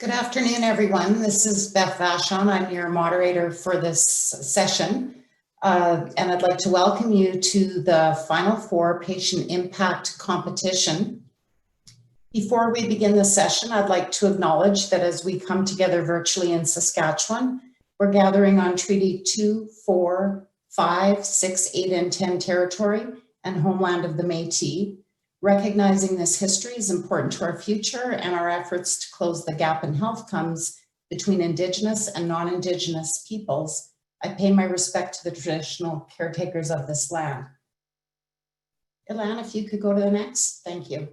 Good afternoon, everyone. This is Beth Vachon. I'm your moderator for this session. And I'd like to welcome you to the Final Four Patient Impact Competition. Before we begin the session, I'd like to acknowledge that as we come together virtually in Saskatchewan, we're gathering on Treaty 2, 4, 5, 6, 8, and 10 territory and homeland of the Métis. Recognizing this history is important to our future, and our efforts to close the gap in health comes between Indigenous and non-Indigenous peoples. I pay my respect to the traditional caretakers of this land. Ilan, if you could go to the next, thank you.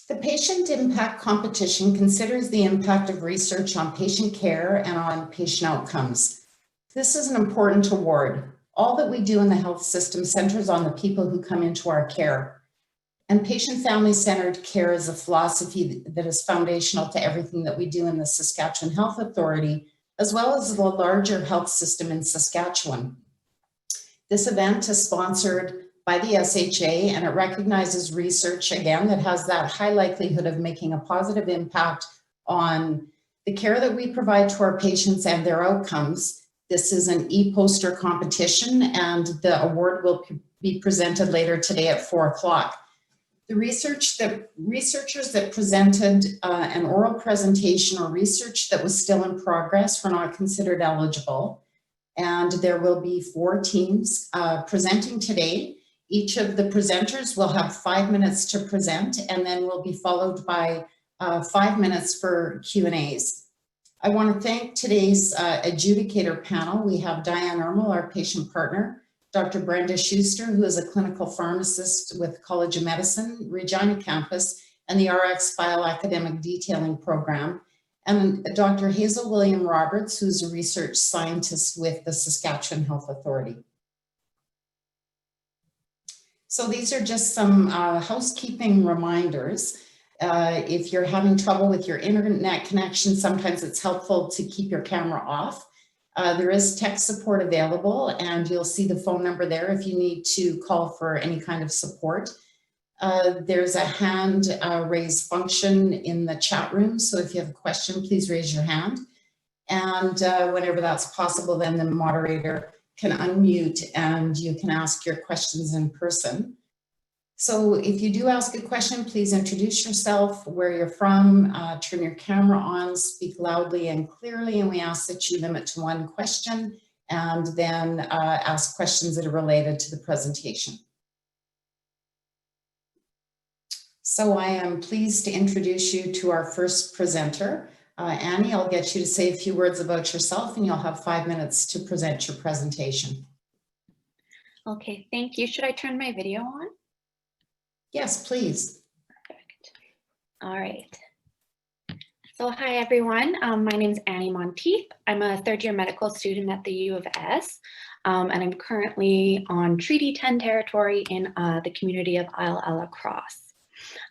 The Patient Impact Competition considers the impact of research on patient care and on patient outcomes. This is an important award. All that we do in the health system centers on the people who come into our care. And patient family-centered care is a philosophy that is foundational to everything that we do in the Saskatchewan Health Authority, as well as the larger health system in Saskatchewan. This event is sponsored by the SHA, and it recognizes research, again, that has that high likelihood of making a positive impact on the care that we provide to our patients and their outcomes. This is an e-poster competition, and the award will be presented later today at 4 o'clock. The researchers that presented an oral presentation or research that was still in progress were not considered eligible. And there will be 4 teams presenting today. Each of the presenters will have 5 minutes to present, and then will be followed by 5 minutes for Q&As. I want to thank today's adjudicator panel. We have Diane Ermel, our patient partner, Dr. Brenda Schuster, who is a clinical pharmacist with College of Medicine, Regina Campus, and the RX Bioacademic Detailing Program, and Dr. Hazel William Roberts, who's a research scientist with the Saskatchewan Health Authority. So these are just some housekeeping reminders. If you're having trouble with your internet connection, sometimes it's helpful to keep your camera off. There is tech support available, and you'll see the phone number there if you need to call for any kind of support. There's a hand raise function in the chat room, so if you have a question, please raise your hand. And whenever that's possible, then the moderator can unmute and you can ask your questions in person. So if you do ask a question, please introduce yourself, where you're from, turn your camera on, speak loudly and clearly, and we ask that you limit to 1 question and then ask questions that are related to the presentation. So I am pleased to introduce you to our first presenter. Annie, I'll get you to say a few words about yourself, and you'll have 5 minutes to present your presentation. Okay, thank you. Should I turn my video on? Yes, please. Perfect. All right. So hi, everyone. My name is Annie Monteith. I'm a 3rd-year medical student at the U of S, and I'm currently on Treaty 10 territory in the community of Isle à la Crosse.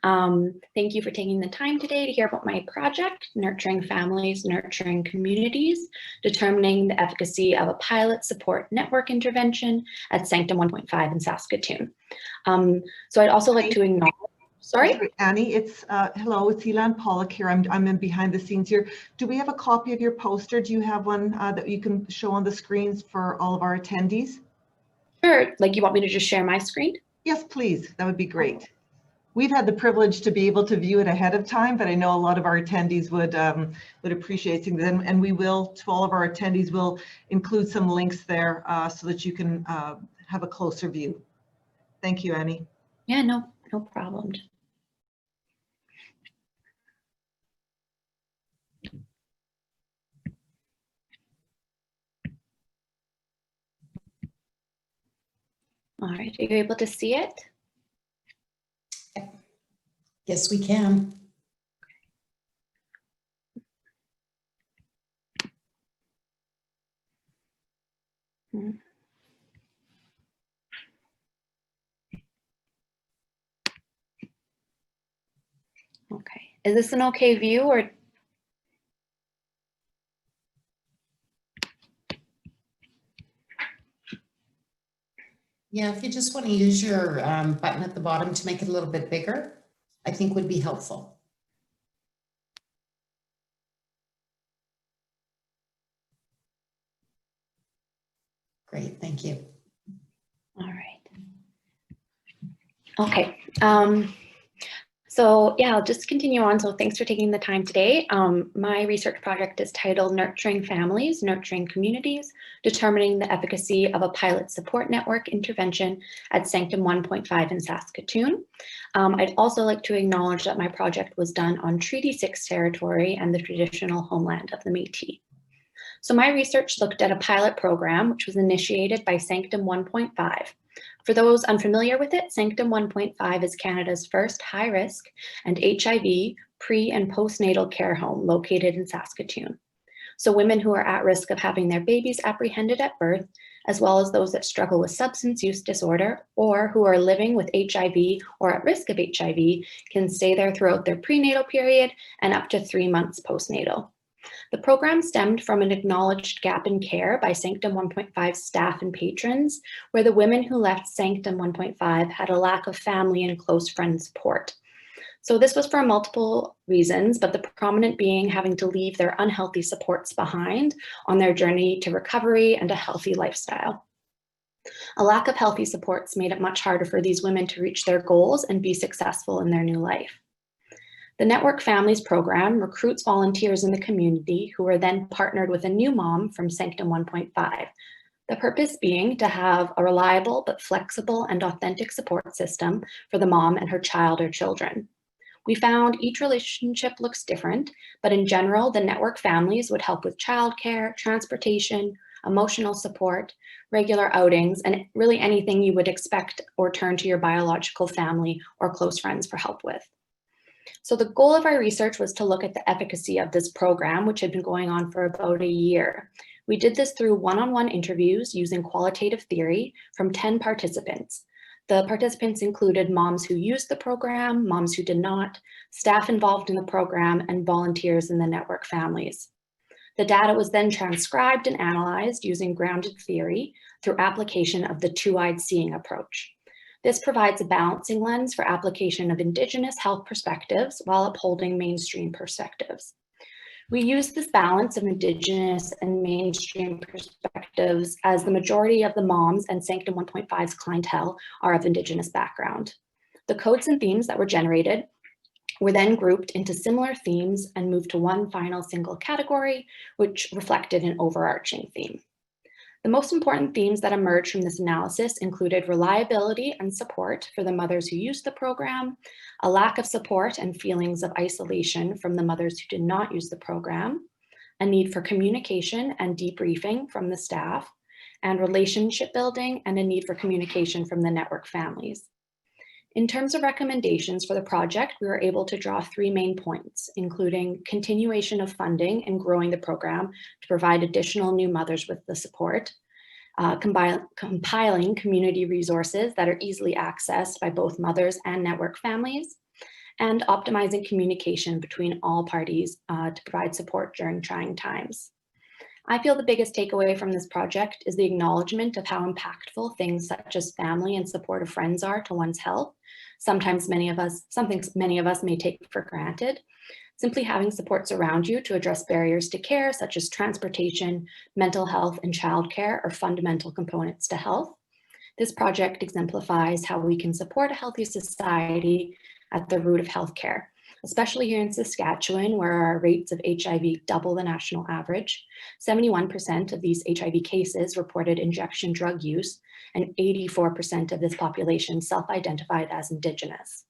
Thank you for taking the time today to hear about my project, Nurturing Families, Nurturing Communities, determining the efficacy of a pilot support network intervention at Sanctum 1.5 in Saskatoon. So I'd also like to acknowledge, sorry? Annie, it's, hello, it's Elan Pollock here. I'm in behind the scenes here. Do we have a copy of your poster? Do you have one that you can show on the screens for all of our attendees? Sure, like you want me to just share my screen? Yes, please, that would be great. We've had the privilege to be able to view it ahead of time, but I know a lot of our attendees would appreciate seeing them, and we will, to all of our attendees, will include some links there so that you can have a closer view. Thank you, Annie. Yeah, no problem. All right, are you able to see it? Yes, we can. Okay, is this an okay view or? Yeah, if you just want to use your button at the bottom to make it a little bit bigger. I think would be helpful. Great, thank you. All right. Okay. So yeah, I'll just continue on. So thanks for taking the time today. My research project is titled Nurturing Families, Nurturing Communities, Determining the Efficacy of a Pilot Support Network Intervention at Sanctum 1.5 in Saskatoon. I'd also like to acknowledge that my project was done on Treaty 6 territory and the traditional homeland of the Métis. So my research looked at a pilot program which was initiated by Sanctum 1.5. For those unfamiliar with it, Sanctum 1.5 is Canada's first high-risk and HIV pre- and postnatal care home located in Saskatoon. So women who are at risk of having their babies apprehended at birth, as well as those that struggle with substance use disorder or who are living with HIV or at risk of HIV, can stay there throughout their prenatal period and up to 3 months postnatal. The program stemmed from an acknowledged gap in care by Sanctum 1.5 staff and patrons, where the women who left Sanctum 1.5 had a lack of family and close friend support. So this was for multiple reasons, but the prominent being having to leave their unhealthy supports behind on their journey to recovery and a healthy lifestyle. A lack of healthy supports made it much harder for these women to reach their goals and be successful in their new life. The Network Families program recruits volunteers in the community who are then partnered with a new mom from Sanctum 1.5. The purpose being to have a reliable but flexible and authentic support system for the mom and her child or children. We found each relationship looks different, but in general, the Network Families would help with childcare, transportation, emotional support, regular outings, and really anything you would expect or turn to your biological family or close friends for help with. So the goal of our research was to look at the efficacy of this program, which had been going on for about a year. We did this through one-on-one interviews using qualitative theory from 10 participants. The participants included moms who used the program, moms who did not, staff involved in the program, and volunteers in the Network Families. The data was then transcribed and analyzed using grounded theory through application of the two-eyed seeing approach. This provides a balancing lens for application of Indigenous health perspectives while upholding mainstream perspectives. We use this balance of Indigenous and mainstream perspectives as the majority of the moms and Sanctum 1.5's clientele are of Indigenous background. The codes and themes that were generated were then grouped into similar themes and moved to one final single category, which reflected an overarching theme. The most important themes that emerged from this analysis included reliability and support for the mothers who used the program, a lack of support and feelings of isolation from the mothers who did not use the program, a need for communication and debriefing from the staff, and relationship building and a need for communication from the Network Families. In terms of recommendations for the project, we were able to draw 3 main points, including continuation of funding and growing the program to provide additional new mothers with the support, compiling community resources that are easily accessed by both mothers and Network Families, and optimizing communication between all parties to provide support during trying times. I feel the biggest takeaway from this project is the acknowledgement of how impactful things such as family and supportive friends are to one's health. Something many of us may take for granted. Simply having supports around you to address barriers to care, such as transportation, mental health, and childcare, are fundamental components to health. This project exemplifies how we can support a healthy society at the root of healthcare, especially here in Saskatchewan, where our rates of HIV double the national average. 71% of these HIV cases reported injection drug use, and 84% of this population self-identified as Indigenous.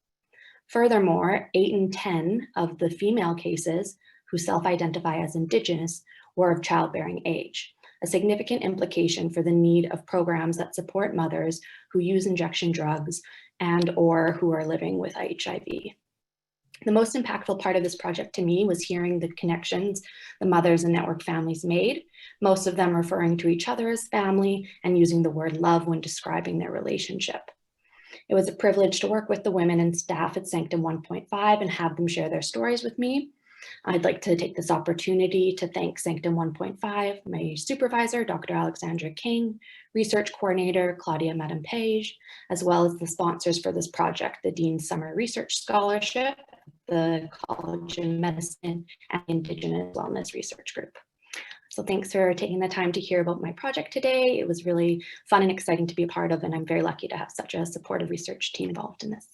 Furthermore, 8 in 10 of the female cases who self-identify as Indigenous were of childbearing age, a significant implication for the need of programs that support mothers who use injection drugs and or who are living with HIV. The most impactful part of this project to me was hearing the connections the mothers and Network Families made, most of them referring to each other as family and using the word love when describing their relationship. It was a privilege to work with the women and staff at Sanctum 1.5 and have them share their stories with me. I'd like to take this opportunity to thank Sanctum 1.5, my supervisor, Dr. Alexandra King, research coordinator, Claudia Madame-Page, as well as the sponsors for this project, the Dean's Summer Research Scholarship, the College of Medicine, and Indigenous Wellness Research Group. So thanks for taking the time to hear about my project today. It was really fun and exciting to be a part of, and I'm very lucky to have such a supportive research team involved in this.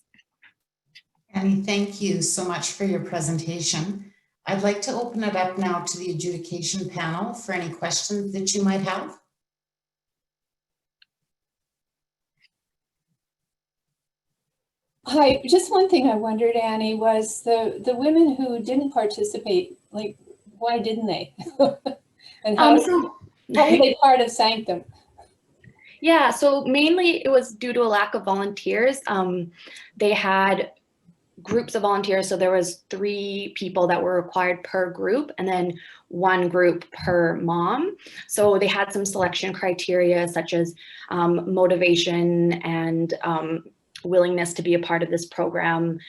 Annie, thank you so much for your presentation. I'd like to open it up now to the adjudication panel for any questions that you might have. Hi, just one thing I wondered, Annie, was the women who didn't participate, like, why didn't they? And how were they part of Sanctum? Yeah, so mainly it was due to a lack of volunteers. They had groups of volunteers, so there was 3 people that were required per group and then 1 group per mom. So they had some selection criteria such as motivation and willingness to be a part of this program,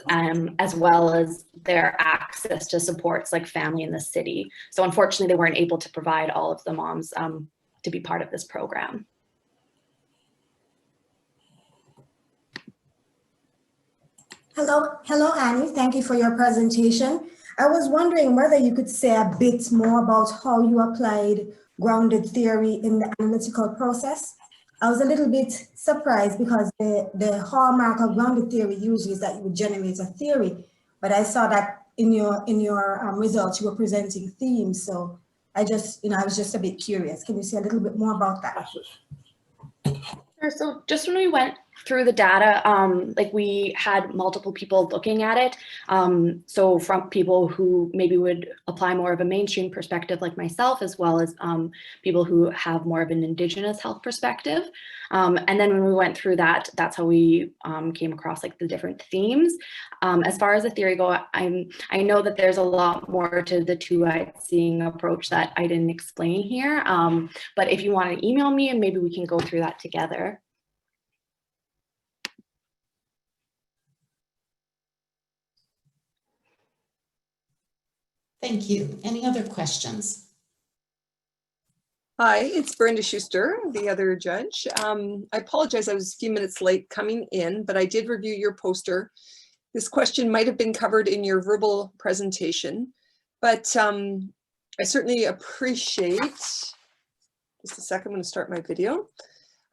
as well as their access to supports like family in the city. So unfortunately, they weren't able to provide all of the moms to be part of this program. Hello, Annie. Thank you for your presentation. I was wondering whether you could say a bit more about how you applied grounded theory in the analytical process. I was a little bit surprised because the hallmark of grounded theory usually is that you would generate a theory, but I saw that in your results you were presenting themes. So I was just a bit curious. Can you say a little bit more about that? Sure. So just when we went through the data, like we had multiple people looking at it. So from people who maybe would apply more of a mainstream perspective like myself, as well as people who have more of an Indigenous health perspective. And then when we went through that, that's how we came across like the different themes. As far as the theory go, I know that there's a lot more to the 2-eyed seeing approach that I didn't explain here. But if you want to email me and maybe we can go through that together. Thank you. Any other questions? Hi, it's Brenda Schuster, the other judge. I apologize, I was a few minutes late coming in, but I did review your poster. This question might have been covered in your verbal presentation, but I certainly appreciate, just a second, I'm going to start my video.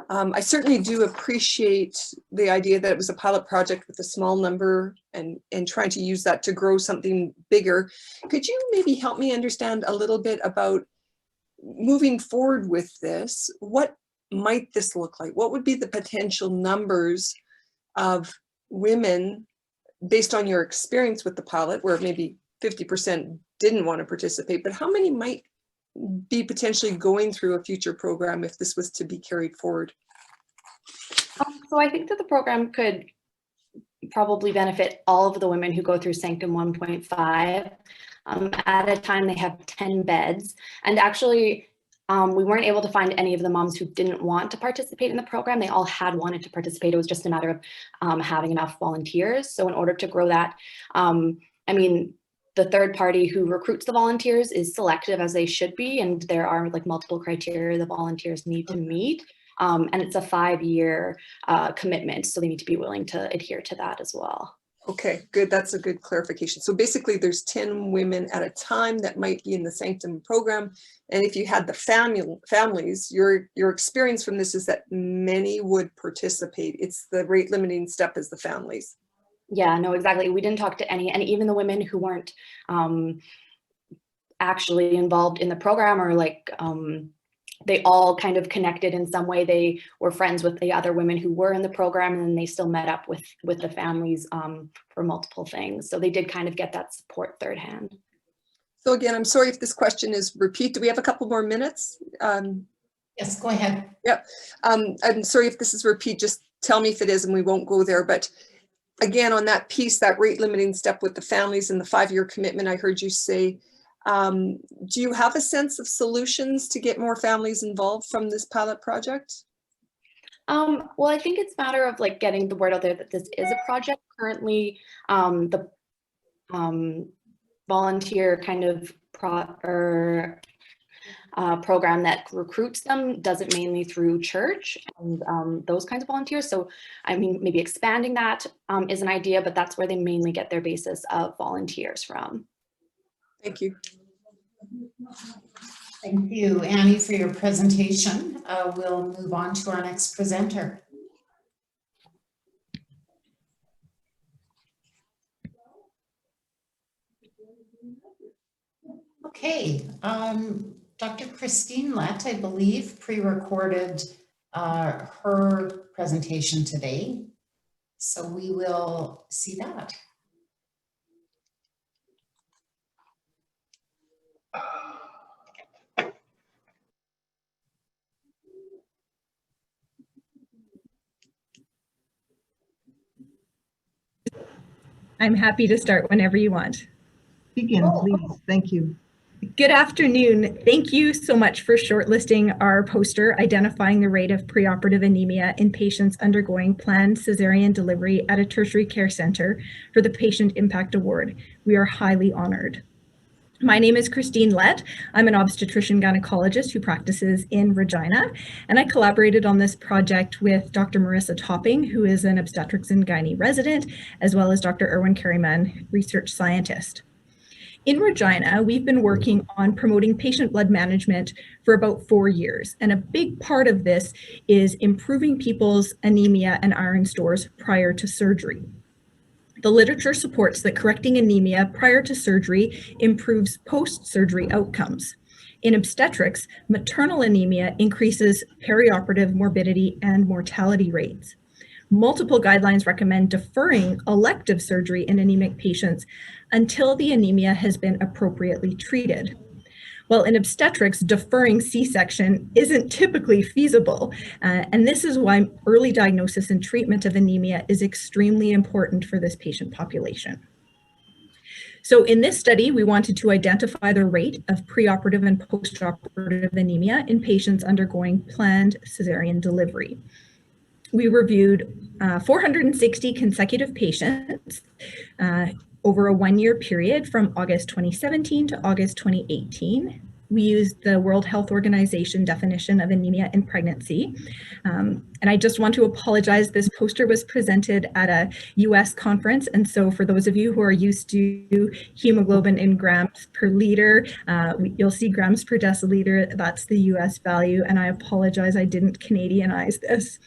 I certainly do appreciate the idea that it was a pilot project with a small number and trying to use that to grow something bigger. Could you maybe help me understand a little bit about moving forward with this? What might this look like? What would be the potential numbers of women based on your experience with the pilot, where maybe 50% didn't want to participate, but how many might be potentially going through a future program if this was to be carried forward? So I think that the program could probably benefit all of the women who go through Sanctum 1.5. At a time, they have 10 beds. And actually, we weren't able to find any of the moms who didn't want to participate in the program. They all had wanted to participate. It was just a matter of having enough volunteers. So in order to grow that, I mean, the third party who recruits the volunteers is selective, as they should be, and there are like multiple criteria the volunteers need to meet. And it's a 5-year commitment, so they need to be willing to adhere to that as well. Okay, good. That's a good clarification. So basically there's 10 women at a time that might be in the Sanctum program. And if you had the families, your experience from this is that many would participate. It's the rate limiting step is the families. Yeah, no, exactly. We didn't talk to any, and even the women who weren't actually involved in the program, or like they all kind of connected in some way. They were friends with the other women who were in the program, and then they still met up with the families for multiple things. So they did kind of get that support third hand. So again, I'm sorry if this question is repeat. Do we have a couple more minutes? Yes, go ahead. Yep. I'm sorry if this is repeat, just tell me if it is and we won't go there. But again, on that piece, that rate limiting step with the families and the 5-year commitment, I heard you say, do you have a sense of solutions to get more families involved from this pilot project? Well, I think it's a matter of like getting the word out there that this is a project. Currently, the volunteer kind of program that recruits them does it mainly through church and those kinds of volunteers. So I mean, maybe expanding that is an idea, but that's where they mainly get their basis of volunteers from. Thank you. Thank you, Annie, for your presentation. We'll move on to our next presenter. Okay, Dr. Christine Lett, I believe, pre-recorded her presentation today. So we will see that. I'm happy to start whenever you want. Begin, please. Thank you. Good afternoon. Thank you so much for shortlisting our poster identifying the rate of preoperative anemia in patients undergoing planned cesarean delivery at a tertiary care center for the Patient Impact Award. We are highly honored. My name is Christine Lett. I'm an obstetrician gynecologist who practices in Regina, and I collaborated on this project with Dr. Marissa Topping, who is an obstetrics and gynae resident, as well as Dr. Erwin Kerryman, research scientist. In Regina, we've been working on promoting patient blood management for about 4 years, and a big part of this is improving people's anemia and iron stores prior to surgery. The literature supports that correcting anemia prior to surgery improves post-surgery outcomes. In obstetrics, maternal anemia increases perioperative morbidity and mortality rates. Multiple guidelines recommend deferring elective surgery in anemic patients until the anemia has been appropriately treated. Well, in obstetrics, deferring C-section isn't typically feasible, and this is why early diagnosis and treatment of anemia is extremely important for this patient population. So in this study, we wanted to identify the rate of preoperative and postoperative anemia in patients undergoing planned cesarean delivery. We reviewed 460 consecutive patients over a 1-year period from August 2017 to August 2018. We used the World Health Organization definition of anemia in pregnancy. And I just want to apologize, this poster was presented at a US conference. And so for those of you who are used to hemoglobin in grams per liter, you'll see grams per deciliter, that's the US value. And I apologize, I didn't Canadianize this.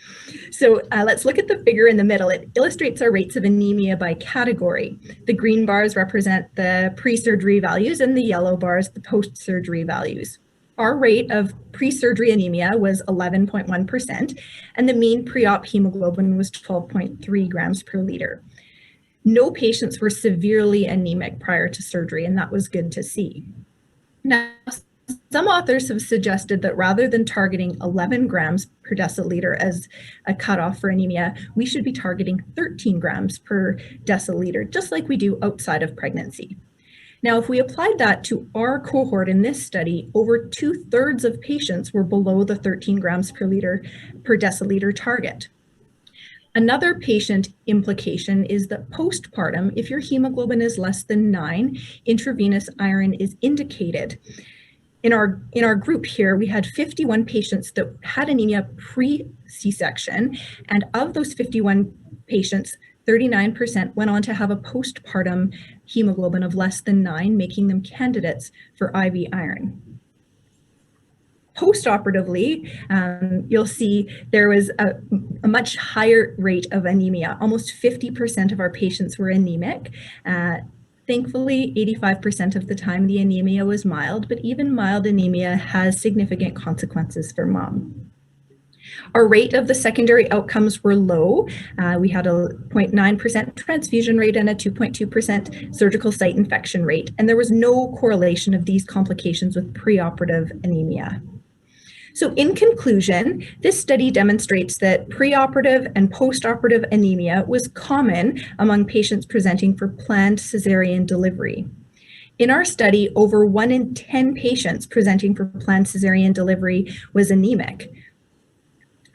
So let's look at the figure in the middle. It illustrates our rates of anemia by category. The green bars represent the pre-surgery values and the yellow bars, the post-surgery values. Our rate of pre-surgery anemia was 11.1%, and the mean pre-op hemoglobin was 12.3 grams per liter. No patients were severely anemic prior to surgery, and that was good to see. Now, some authors have suggested that rather than targeting 11 grams per deciliter as a cutoff for anemia, we should be targeting 13 grams per deciliter, just like we do outside of pregnancy. Now, if we applied that to our cohort in this study, over 2/3 of patients were below the 13 grams per deciliter target. Another patient implication is that postpartum, if your hemoglobin is less than 9, intravenous iron is indicated. In our group here, we had 51 patients that had anemia pre-C-section, and of those 51 patients, 39% went on to have a postpartum hemoglobin of less than 9, making them candidates for IV iron. Postoperatively, you'll see there was a much higher rate of anemia. Almost 50% of our patients were anemic. Thankfully, 85% of the time the anemia was mild, but even mild anemia has significant consequences for mom. Our rate of the secondary outcomes were low. We had a 0.9% transfusion rate and a 2.2% surgical site infection rate, and there was no correlation of these complications with preoperative anemia. So in conclusion, this study demonstrates that preoperative and postoperative anemia was common among patients presenting for planned cesarean delivery. In our study, over 1 in 10 patients presenting for planned cesarean delivery was anemic.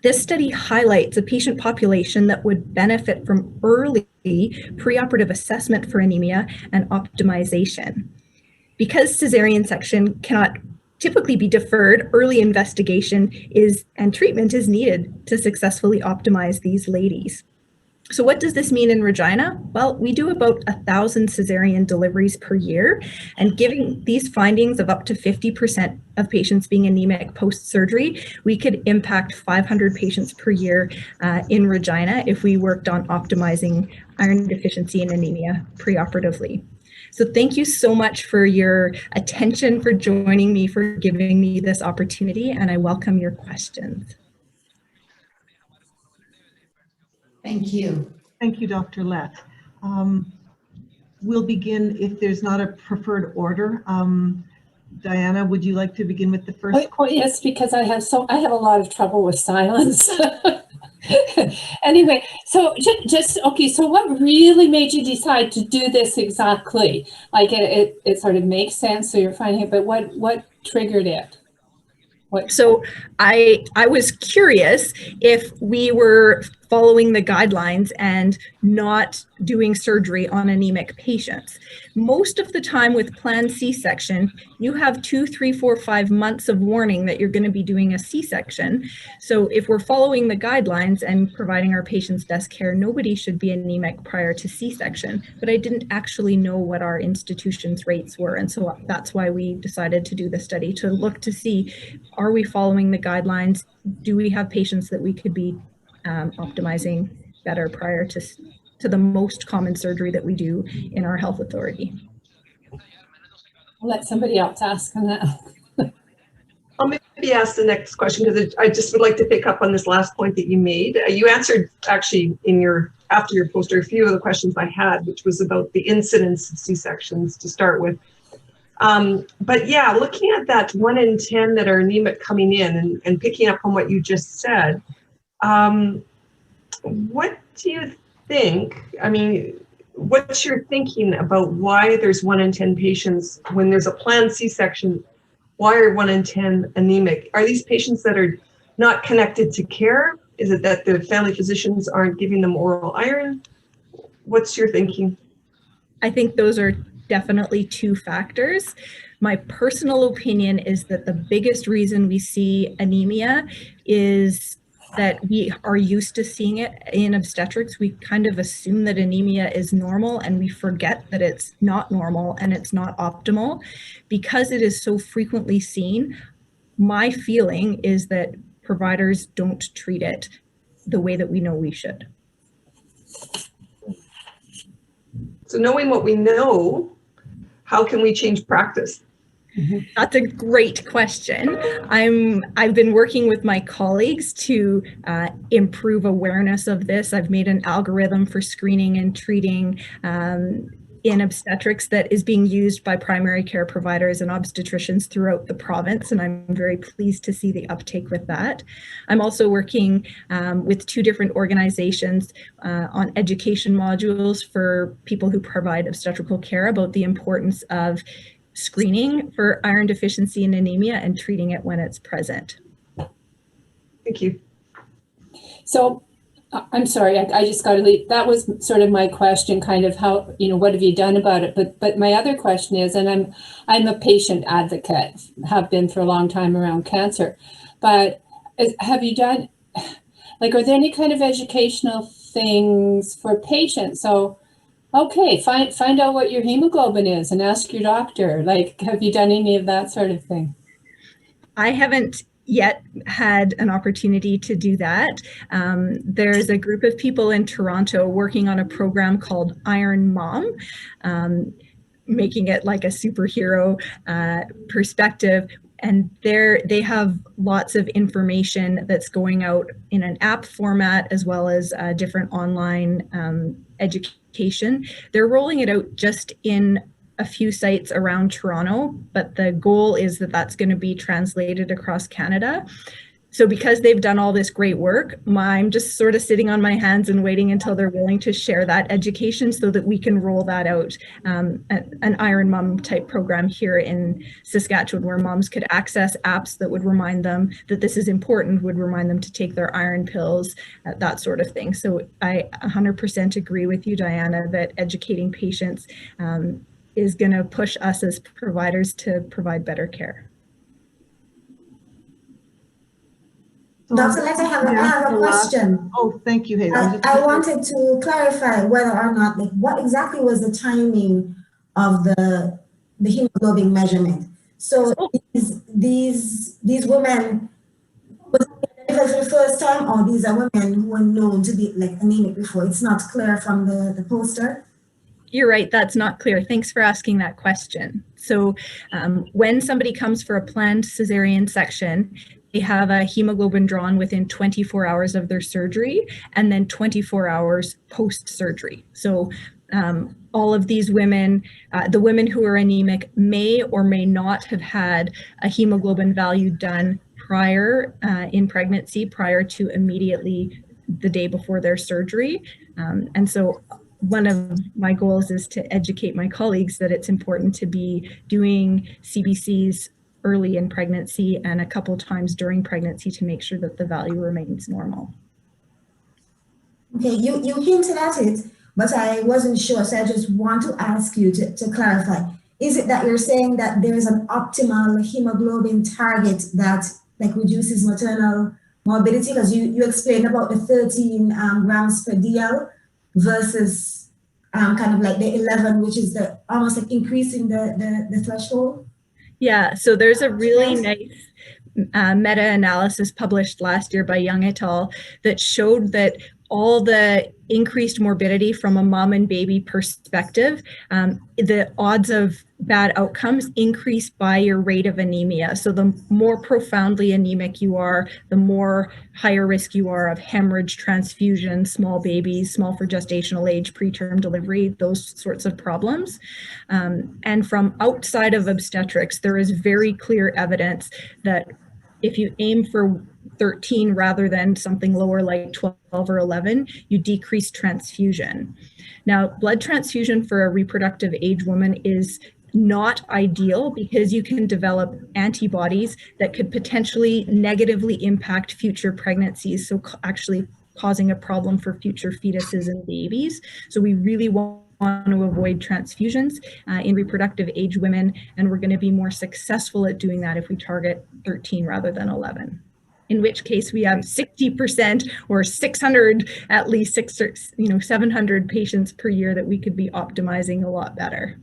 This study highlights a patient population that would benefit from early preoperative assessment for anemia and optimization. Because cesarean section cannot typically be deferred, early investigation and treatment is needed to successfully optimize these ladies. So what does this mean in Regina? Well, we do about 1,000 cesarean deliveries per year, and given these findings of up to 50% of patients being anemic post-surgery, we could impact 500 patients per year in Regina if we worked on optimizing iron deficiency and anemia preoperatively. So thank you so much for your attention, for joining me, for giving me this opportunity, and I welcome your questions. Thank you. Thank you, Dr. Lett. We'll begin if there's not a preferred order. Diana, would you like to begin with the first? Oh, yes, because I have a lot of trouble with silence. Anyway, so okay, so what really made you decide to do this exactly? Like it sort of makes sense, so you're finding it, but what triggered it? So I was curious if we were following the guidelines and not doing surgery on anemic patients. Most of the time with planned C-section, you have 2, 3, 4, 5 months of warning that you're going to be doing a C-section. So if we're following the guidelines and providing our patients best care, nobody should be anemic prior to C-section. But I didn't actually know what our institution's rates were. And so that's why we decided to do the study, to look to see, are we following the guidelines? Do we have patients that we could be optimizing better prior to the most common surgery that we do in our health authority? I'll let somebody else ask on that. I'll maybe ask the next question, because I just would like to pick up on this last point that you made. You answered actually after your poster a few of the questions I had, which was about the incidence of C-sections to start with. But yeah, looking at that 1 in 10 that are anemic coming in and picking up on what you just said, what do you think? I mean, what's your thinking about why there's 1 in 10 patients when there's a planned C-section? Why are 1 in 10 anemic? Are these patients that are not connected to care? Is it that the family physicians aren't giving them oral iron? What's your thinking? I think those are definitely 2 factors. My personal opinion is that the biggest reason we see anemia is that we are used to seeing it in obstetrics. We kind of assume that anemia is normal, and we forget that it's not normal and it's not optimal. Because it is so frequently seen, my feeling is that providers don't treat it the way that we know we should. So knowing what we know, how can we change practice? That's a great question. I've been working with my colleagues to improve awareness of this. I've made an algorithm for screening and treating in obstetrics that is being used by primary care providers and obstetricians throughout the province, and I'm very pleased to see the uptake with that. I'm also working with 2 different organizations on education modules for people who provide obstetrical care about the importance of screening for iron deficiency and anemia and treating it when it's present. Thank you. So I'm sorry, I just got to leave. That was sort of my question, kind of how, what have you done about it? But my other question is, and I'm a patient advocate, have been for a long time around cancer, but have you done, like, are there any kind of educational things for patients? So, okay, find out what your hemoglobin is and ask your doctor. Like, have you done any of that sort of thing? I haven't yet had an opportunity to do that. There's a group of people in Toronto working on a program called Iron Mom, making it like a superhero perspective. And they have lots of information that's going out in an app format, as well as different online education. They're rolling it out just in a few sites around Toronto, but the goal is that that's going to be translated across Canada. So because they've done all this great work, I'm just sort of sitting on my hands and waiting until they're willing to share that education so that we can roll that out, an Iron Mom type program here in Saskatchewan, where moms could access apps that would remind them that this is important, would remind them to take their iron pills, that sort of thing. So I 100% agree with you, Diana, that educating patients is going to push us as providers to provide better care. Dr. Lett, I have a question. Oh, thank you, Hazel. I wanted to clarify whether or not, like, what exactly was the timing of the hemoglobin measurement? So these women, was it for the first time, or these are women who were known to be like anemic before? It's not clear from the poster. You're right, that's not clear. Thanks for asking that question. So when somebody comes for a planned cesarean section, they have a hemoglobin drawn within 24 hours of their surgery and then 24 hours post-surgery. So all of these women, the women who are anemic may or may not have had a hemoglobin value done prior in pregnancy, prior to immediately the day before their surgery. And so one of my goals is to educate my colleagues that it's important to be doing CBCs early in pregnancy and a couple times during pregnancy to make sure that the value remains normal. Okay, you hinted at it, but I wasn't sure, so I just want to ask you to clarify. Is it that you're saying that there's an optimal hemoglobin target that like reduces maternal morbidity? Because you explained about the 13 grams per DL versus kind of like the 11, which is the almost like increasing the threshold. Yeah, so there's a really nice meta-analysis published last year by Young et al. That showed that all the increased morbidity from a mom and baby perspective, the odds of bad outcomes increase by your rate of anemia. So the more profoundly anemic you are, the more higher risk you are of hemorrhage, transfusion, small babies, small for gestational age, preterm delivery, those sorts of problems. And from outside of obstetrics, there is very clear evidence that if you aim for 13 rather than something lower like 12 or 11, you decrease transfusion. Now, blood transfusion for a reproductive age woman is not ideal because you can develop antibodies that could potentially negatively impact future pregnancies, so actually causing a problem for future fetuses and babies. So we really want to avoid transfusions in reproductive age women, and we're going to be more successful at doing that if we target 13 rather than 11. In which case we have 60% or 600, at least 700 patients per year that we could be optimizing a lot better.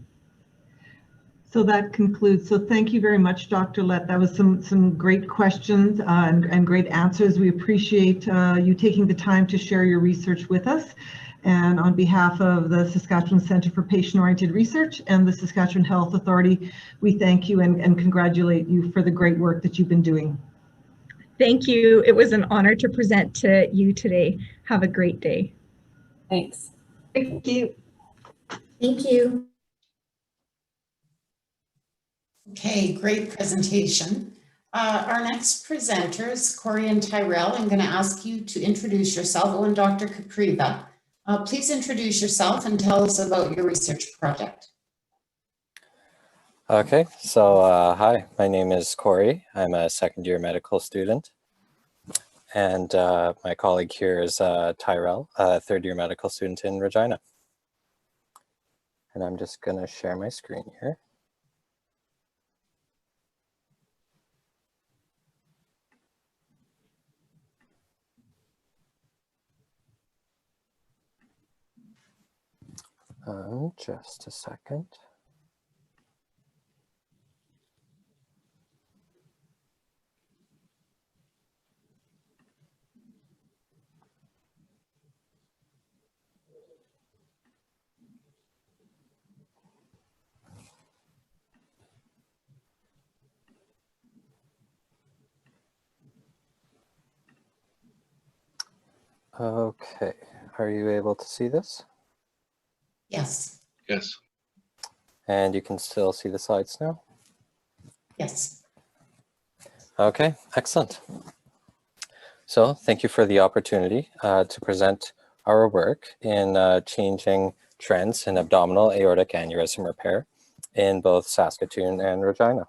So that concludes. So thank you very much, Dr. Lett. That was some great questions and great answers. We appreciate you taking the time to share your research with us. And on behalf of the Saskatchewan Centre for Patient-Oriented Research and the Saskatchewan Health Authority, we thank you and congratulate you for the great work that you've been doing. Thank you. It was an honor to present to you today. Have a great day. Thanks. Thank you. Thank you. Okay, great presentation. Our next presenters, Corey and Tyrell, I'm going to ask you to introduce yourself. Oh, and Dr. Capriva. Please introduce yourself and tell us about your research project. Okay, so hi, my name is Corey. I'm a second-year medical student. And my colleague here is Tyrell, a third-year medical student in Regina. And I'm just going to share my screen here. Just a second. Okay, are you able to see this? Yes. Yes. And you can still see the slides now? Yes. Okay, excellent. So thank you for the opportunity to present our work in changing trends in abdominal aortic aneurysm repair in both Saskatoon and Regina.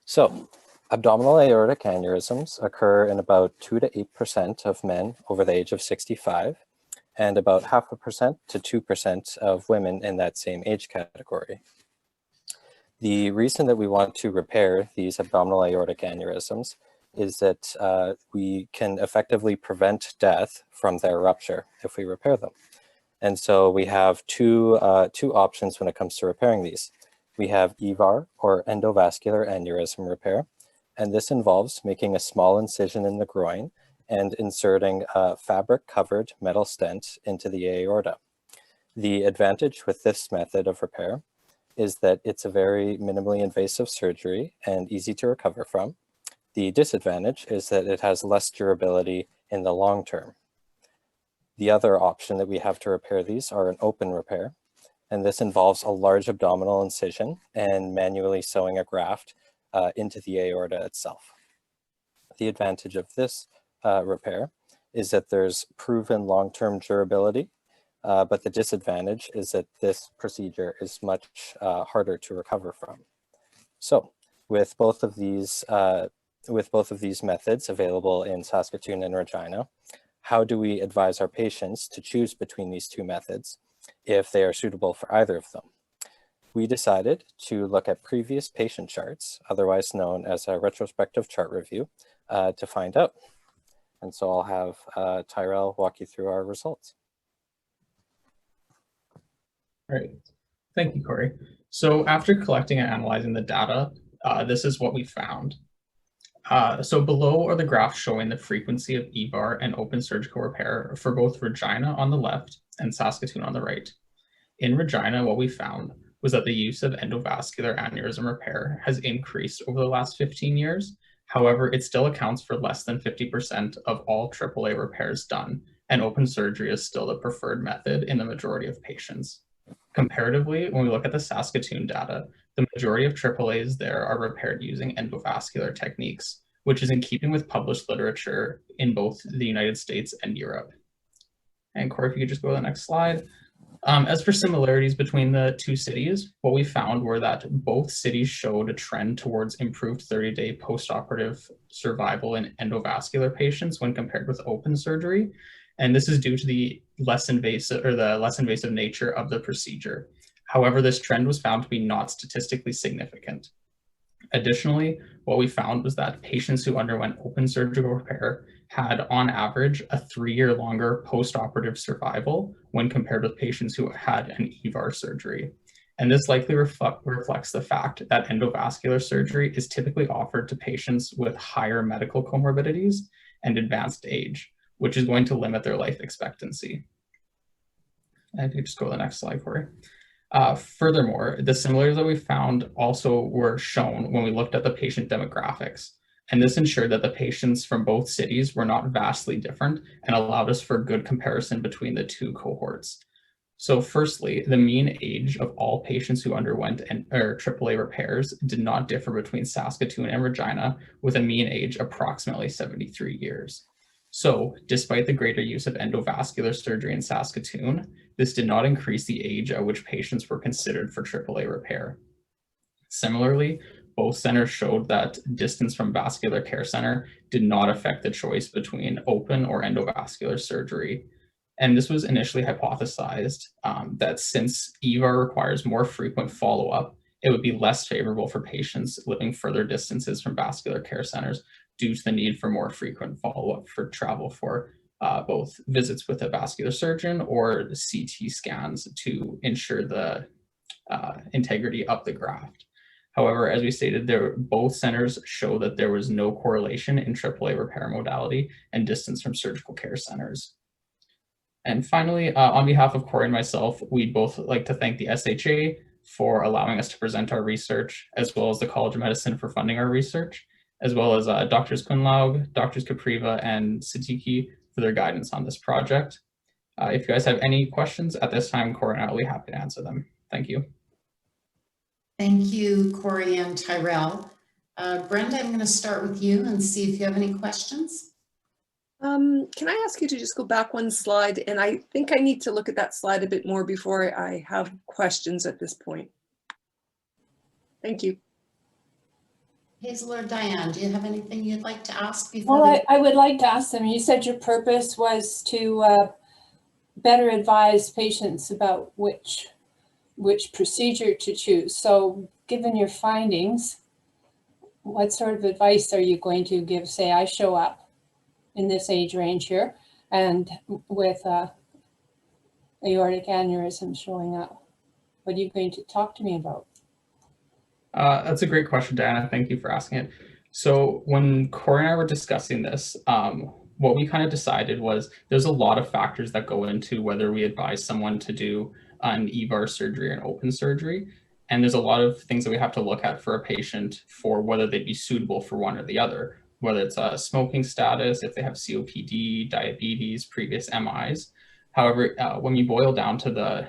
So abdominal aortic aneurysms occur in about 2 to 8% of men over the age of 65, and about 0.5% to 2% of women in that same age category. The reason that we want to repair these abdominal aortic aneurysms is that we can effectively prevent death from their rupture if we repair them. And so we have two options when it comes to repairing these. We have EVAR, or endovascular aneurysm repair, and this involves making a small incision in the groin and inserting a fabric-covered metal stent into the aorta. The advantage with this method of repair is that it's a very minimally invasive surgery and easy to recover from. The disadvantage is that it has less durability in the long term. The other option that we have to repair these are an open repair, and this involves a large abdominal incision and manually sewing a graft into the aorta itself. The advantage of this repair is that there's proven long-term durability, but the disadvantage is that this procedure is much harder to recover from. So with both of these methods available in Saskatoon and Regina, how do we advise our patients to choose between these two methods if they are suitable for either of them? We decided to look at previous patient charts, otherwise known as a retrospective chart review, to find out. And so I'll have Tyrell walk you through our results. All right, thank you, Corey. So after collecting and analyzing the data, this is what we found. So below are the graphs showing the frequency of EVAR and open surgical repair for both Regina on the left and Saskatoon on the right. In Regina, what we found was that the use of endovascular aneurysm repair has increased over the last 15 years. However, it still accounts for less than 50% of all AAA repairs done, and open surgery is still the preferred method in the majority of patients. Comparatively, when we look at the Saskatoon data, the majority of AAAs there are repaired using endovascular techniques, which is in keeping with published literature in both the United States and Europe. And Corey, if you could just go to the next slide. As for similarities between the two cities, what we found were that both cities showed a trend towards improved 30-day postoperative survival in endovascular patients when compared with open surgery. And this is due to the less invasive nature of the procedure. However, this trend was found to be not statistically significant. Additionally, what we found was that patients who underwent open surgical repair had, on average, a 3-year longer postoperative survival when compared with patients who had an EVAR surgery. And this likely reflects the fact that endovascular surgery is typically offered to patients with higher medical comorbidities and advanced age, which is going to limit their life expectancy. And if you just go to the next slide, Corey. Furthermore, the similarities that we found also were shown when we looked at the patient demographics. And this ensured that the patients from both cities were not vastly different and allowed us for good comparison between the two cohorts. So firstly, the mean age of all patients who underwent AAA repairs did not differ between Saskatoon and Regina, with a mean age approximately 73 years. So despite the greater use of endovascular surgery in Saskatoon, this did not increase the age at which patients were considered for AAA repair. Similarly, both centers showed that distance from vascular care center did not affect the choice between open or endovascular surgery. And this was initially hypothesized that since EVAR requires more frequent follow-up, it would be less favorable for patients living further distances from vascular care centers due to the need for more frequent follow-up for travel for both visits with a vascular surgeon or CT scans to ensure the integrity of the graft. However, as we stated, both centers show that there was no correlation in AAA repair modality and distance from surgical care centers. And finally, on behalf of Corey and myself, we'd both like to thank the SHA for allowing us to present our research, as well as the College of Medicine for funding our research, as well as Drs. Kunlaug, Drs. Kapriva, and Siddiqui for their guidance on this project. If you guys have any questions at this time, Corey and I will be happy to answer them. Thank you. Thank you, Corey and Tyrell. Brenda, I'm going to start with you and see if you have any questions. Can I ask you to just go back one slide? And I think I need to look at that slide a bit more before I have questions at this point. Thank you. Hazel or Diane, do you have anything you'd like to ask before? Well, I would like to ask them, you said your purpose was to better advise patients about which procedure to choose. So given your findings, what sort of advice are you going to give? Say I show up in this age range here and with aortic aneurysm showing up. What are you going to talk to me about? That's a great question, Diana. Thank you for asking it. So when Corey and I were discussing this, what we kind of decided was there's a lot of factors that go into whether we advise someone to do an EVAR surgery or an open surgery. And there's a lot of things that we have to look at for a patient for whether they'd be suitable for one or the other, whether it's a smoking status, if they have COPD, diabetes, previous MIs. However, when we boil down to the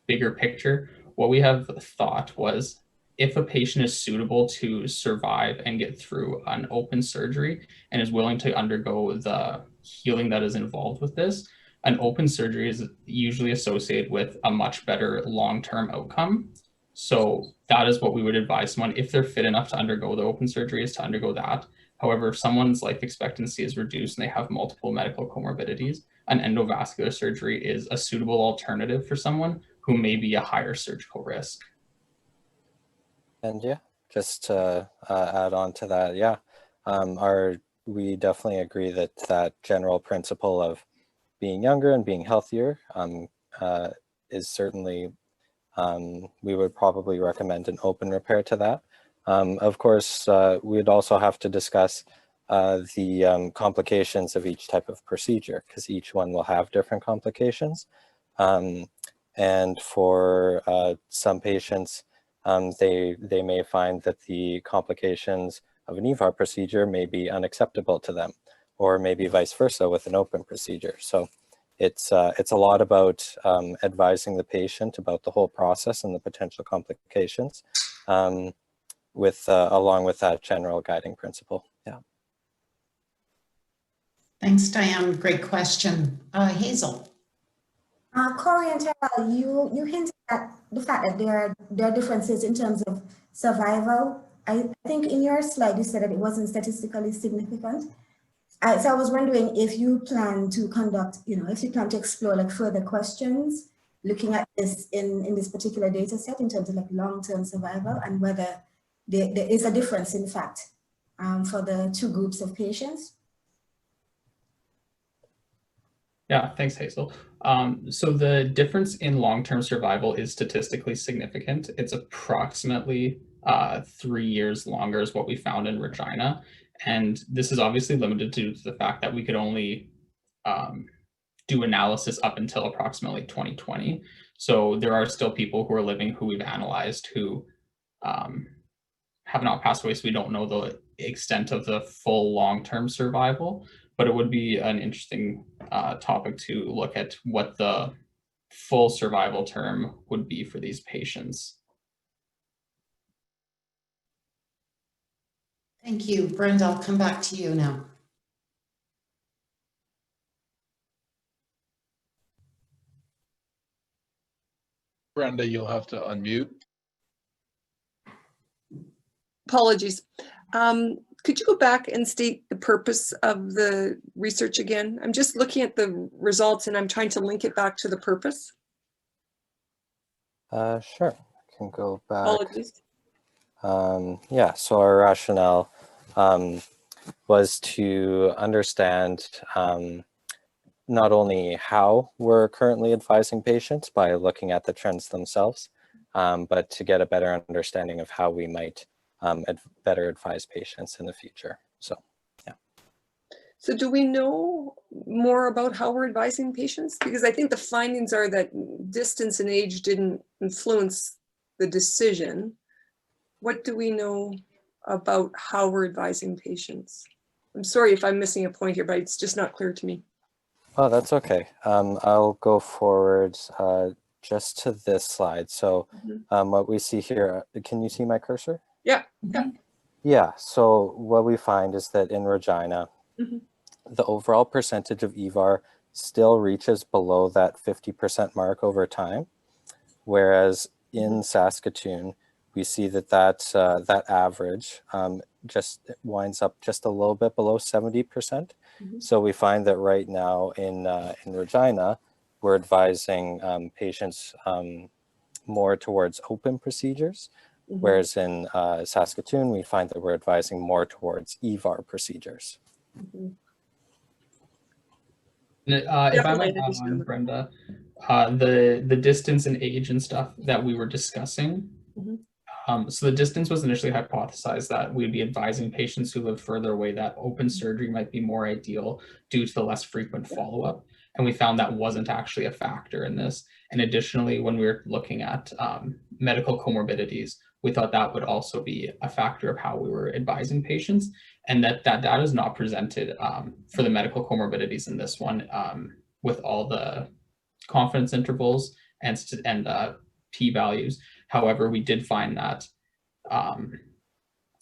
bigger picture, what we have thought was if a patient is suitable to survive and get through an open surgery and is willing to undergo the healing that is involved with this, an open surgery is usually associated with a much better long-term outcome. So that is what we would advise someone if they're fit enough to undergo the open surgery, is to undergo that. However, if someone's life expectancy is reduced and they have multiple medical comorbidities, an endovascular surgery is a suitable alternative for someone who may be a higher surgical risk. And yeah, just to add on to that, yeah, we definitely agree that that general principle of being younger and being healthier is certainly, we would probably recommend an open repair to that. Of course, we'd also have to discuss the complications of each type of procedure, because each one will have different complications. And for some patients, they may find that the complications of an EVAR procedure may be unacceptable to them, or maybe vice versa with an open procedure. So it's a lot about advising the patient about the whole process and the potential complications, along with that general guiding principle. Yeah. Thanks, Diane. Great question. Hazel. Corey and Tara, you hinted at the fact that there are differences in terms of survival. I think in your slide you said that it wasn't statistically significant. So I was wondering if you plan to conduct, if you plan to explore like further questions, looking at this in this particular data set in terms of like long-term survival, and whether there is a difference in fact for the two groups of patients. Yeah, thanks, Hazel. So the difference in long-term survival is statistically significant. It's approximately 3 years longer is what we found in Regina. And this is obviously limited to the fact that we could only do analysis up until approximately 2020. So there are still people who are living who we've analyzed who have not passed away, so we don't know the extent of the full long-term survival. But it would be an interesting topic to look at what the full survival term would be for these patients. Thank you. Brenda, I'll come back to you now. Brenda, you'll have to unmute. Apologies. Could you go back and state the purpose of the research again? I'm just looking at the results and I'm trying to link it back to the purpose. Sure, I can go back. Apologies. Yeah, so our rationale was to understand not only how we're currently advising patients by looking at the trends themselves, but to get a better understanding of how we might better advise patients in the future. So, yeah. So do we know more about how we're advising patients? Because I think the findings are that distance and age didn't influence the decision. What do we know about how we're advising patients? I'm sorry if I'm missing a point here, but it's just not clear to me. Oh, that's okay. I'll go forward just to this slide. So what we see here, can you see my cursor? Yeah. Yeah, so what we find is that in Regina, the overall percentage of EVAR still reaches below that 50% mark over time, whereas in Saskatoon, we see that average just winds up just a little bit below 70%. So we find that right now in Regina, we're advising patients more towards open procedures, whereas in Saskatoon, we find that we're advising more towards EVAR procedures. If I might add on, Brenda, the distance and age and stuff that we were discussing. So the distance was initially hypothesized that we'd be advising patients who live further away that open surgery might be more ideal due to the less frequent follow-up. And we found that wasn't actually a factor in this. And additionally, when we were looking at medical comorbidities, we thought that would also be a factor of how we were advising patients, and that data is not presented for the medical comorbidities in this one with all the confidence intervals and p-values. However, we did find that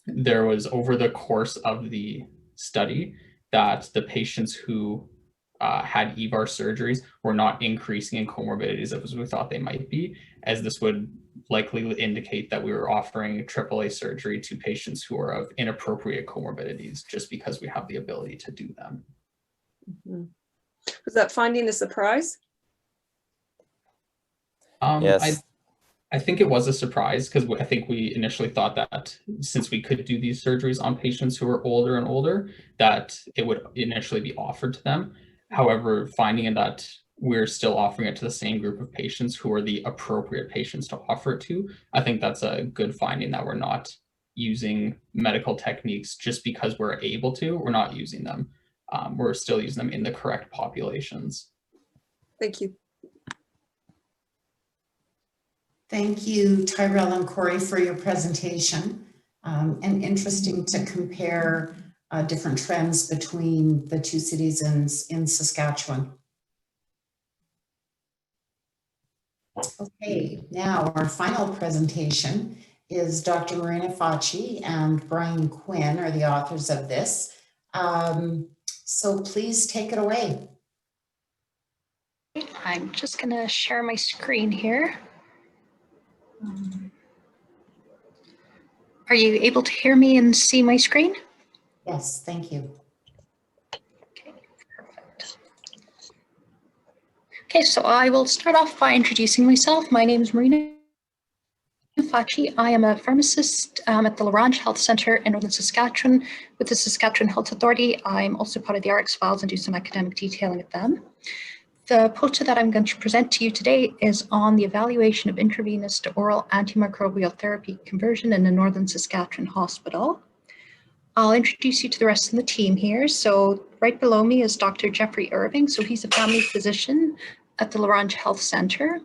there was, over the course of the study, that the patients who had EVAR surgeries were not increasing in comorbidities as we thought they might be, as this would likely indicate that we were offering AAA surgery to patients who are of inappropriate comorbidities just because we have the ability to do them. Was that finding a surprise? Yes. I think it was a surprise because I think we initially thought that since we could do these surgeries on patients who are older and older, that it would initially be offered to them. However, finding that we're still offering it to the same group of patients who are the appropriate patients to offer it to, I think that's a good finding, that we're not using medical techniques just because we're able to. We're not using them. We're still using them in the correct populations. Thank you. Thank you, Tyrell and Corey, for your presentation. And interesting to compare different trends between the two cities in Saskatchewan. Okay, now our final presentation is Dr. Marina Vachon and Brian Quinn are the authors of this. So please take it away. I'm just going to share my screen here. Are you able to hear me and see my screen? Yes, thank you. Okay, perfect. Okay, so I will start off by introducing myself. My name is Marina Vachon. I am a pharmacist at the Lagrange Health Centre in Northern Saskatchewan with the Saskatchewan Health Authority. I'm also part of the ARCS files and do some academic detailing of them. The poster that I'm going to present to you today is on the evaluation of intravenous to oral antimicrobial therapy conversion in a Northern Saskatchewan hospital. I'll introduce you to the rest of the team here. So right below me is Dr. Jeffrey Irving. So he's a family physician at the Lagrange Health Centre.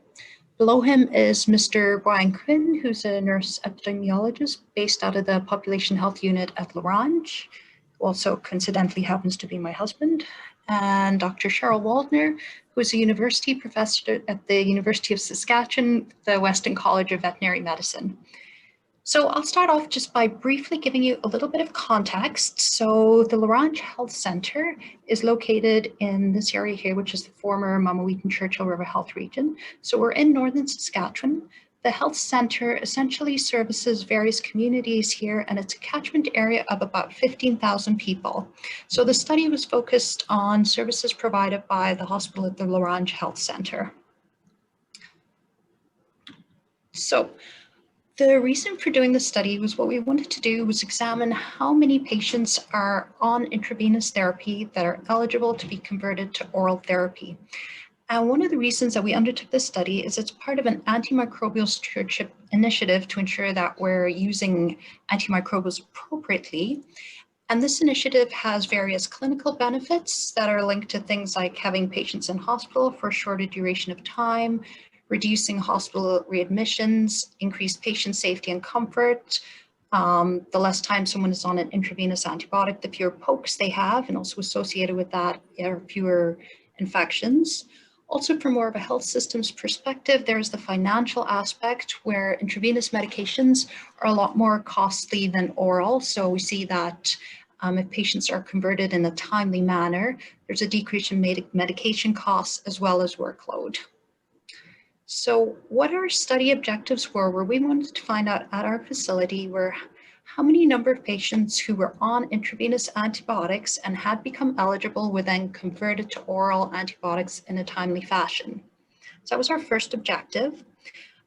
Below him is Mr. Brian Quinn, who's a nurse epidemiologist based out of the Population Health Unit at Lagrange, who also coincidentally happens to be my husband. And Dr. Cheryl Waldner, who is a university professor at the University of Saskatchewan, the Weston College of Veterinary Medicine. So I'll start off just by briefly giving you a little bit of context. So the Lagrange Health Centre is located in this area here, which is the former Mamaweeton Churchill River Health Region. So we're in Northern Saskatchewan. The health centre essentially services various communities here, and it's a catchment area of about 15,000 people. So the study was focused on services provided by the hospital at the Lagrange Health Centre. So the reason for doing the study was what we wanted to do was examine how many patients are on intravenous therapy that are eligible to be converted to oral therapy. And one of the reasons that we undertook this study is it's part of an antimicrobial stewardship initiative to ensure that we're using antimicrobials appropriately. And this initiative has various clinical benefits that are linked to things like having patients in hospital for a shorter duration of time, reducing hospital readmissions, increased patient safety and comfort. The less time someone is on an intravenous antibiotic, the fewer pokes they have, and also associated with that are fewer infections. Also, from more of a health systems perspective, there's the financial aspect where intravenous medications are a lot more costly than oral. So we see that if patients are converted in a timely manner, there's a decrease in medication costs as well as workload. So what our study objectives were we wanted to find out at our facility were how many number of patients who were on intravenous antibiotics and had become eligible were then converted to oral antibiotics in a timely fashion. So that was our first objective.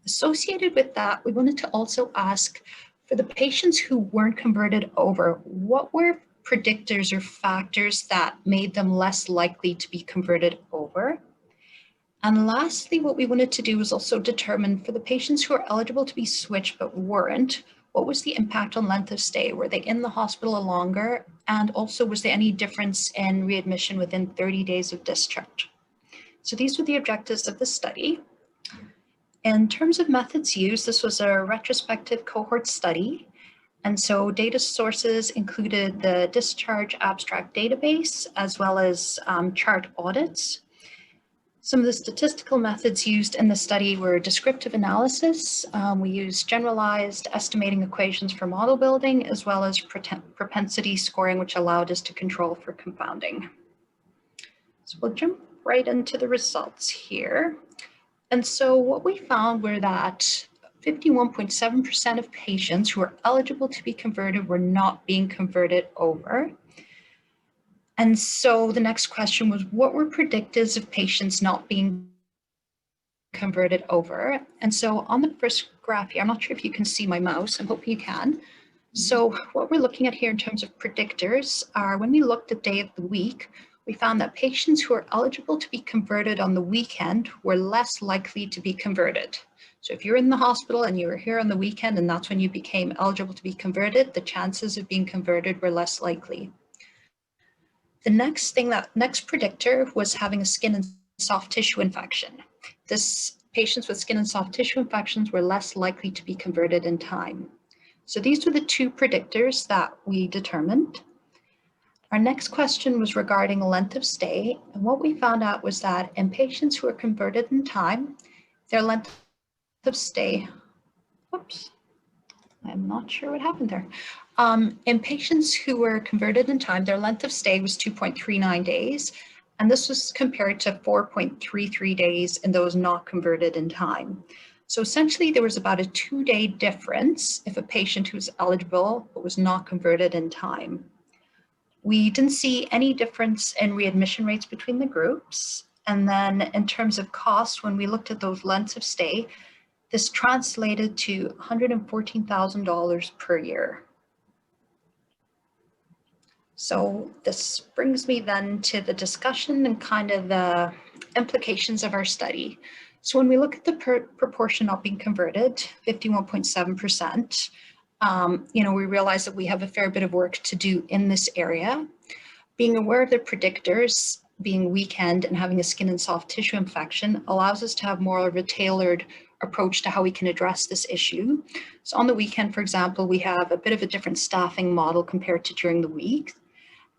Associated with that, we wanted to also ask for the patients who weren't converted over, what were predictors or factors that made them less likely to be converted over? And lastly, what we wanted to do was also determine for the patients who are eligible to be switched but weren't, what was the impact on length of stay? Were they in the hospital longer? And also, was there any difference in readmission within 30 days of discharge? So these were the objectives of the study. In terms of methods used, this was a retrospective cohort study. And so data sources included the discharge abstract database, as well as chart audits. Some of the statistical methods used in the study were descriptive analysis. We used generalized estimating equations for model building, as well as propensity scoring, which allowed us to control for confounding. So we'll jump right into the results here. And so what we found were that 51.7% of patients who were eligible to be converted were not being converted over. And so the next question was, what were predictors of patients not being converted over? And so on the first graph here, I'm not sure if you can see my mouse, I'm hoping you can. So what we're looking at here in terms of predictors are when we looked at day of the week, we found that patients who are eligible to be converted on the weekend were less likely to be converted. So if you're in the hospital and you were here on the weekend and that's when you became eligible to be converted, the chances of being converted were less likely. The next predictor was having a skin and soft tissue infection. Patients with skin and soft tissue infections were less likely to be converted in time. So these were the two predictors that we determined. Our next question was regarding length of stay. And what we found out was that in patients who are converted in time, their length of stay, whoops, I'm not sure what happened there. In patients who were converted in time, their length of stay was 2.39 days, and this was compared to 4.33 days in those not converted in time. So essentially, there was about a 2-day difference if a patient who was eligible but was not converted in time. We didn't see any difference in readmission rates between the groups. And then in terms of cost, when we looked at those lengths of stay, this translated to $114,000 per year. So this brings me then to the discussion and kind of the implications of our study. So when we look at the proportion not being converted, 51.7%, we realize that we have a fair bit of work to do in this area. Being aware of the predictors, being weekend and having a skin and soft tissue infection allows us to have more of a tailored approach to how we can address this issue. So on the weekend, for example, we have a bit of a different staffing model compared to during the week.